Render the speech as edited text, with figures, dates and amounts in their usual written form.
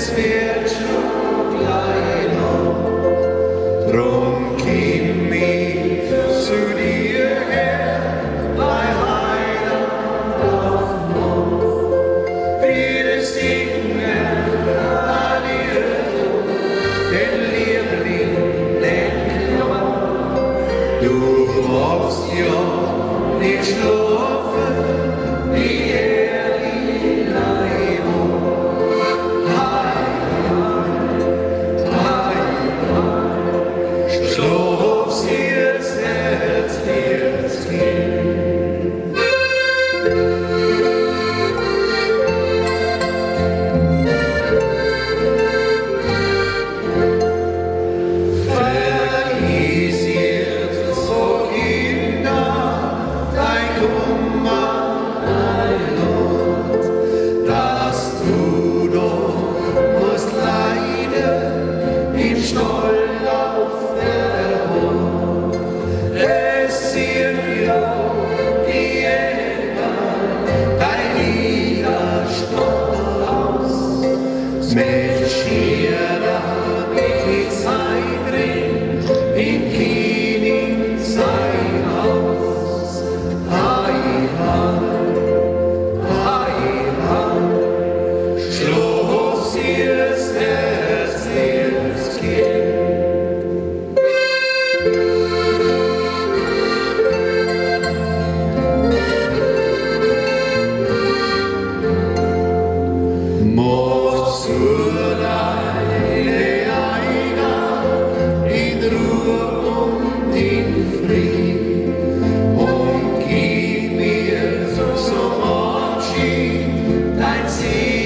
es wird schon gleich noch. Drum gib mich zu dir her, bei Heiland auf Mond. Wir singen an dir, den Liebling, den Mann. Du brauchst ja nicht schlafen, wie die Leibung. Schlaf sirs Herz, Herz, Kind. Vergiss jetzt, so Kinder, dein Kummer, dein Not, dass du doch musst leiden im Stall auf der Hof. Es sind ja die Engel, dein Lieder stammt aus, mit Schirr mit Zeit drin, in Kiening sein Haus. Hei, hei, schlaf sirs Herz, Herz, Kind. Mach zur deine Eiger in Ruhe und in Frieden und gib mir zum Abschied dein Ziel.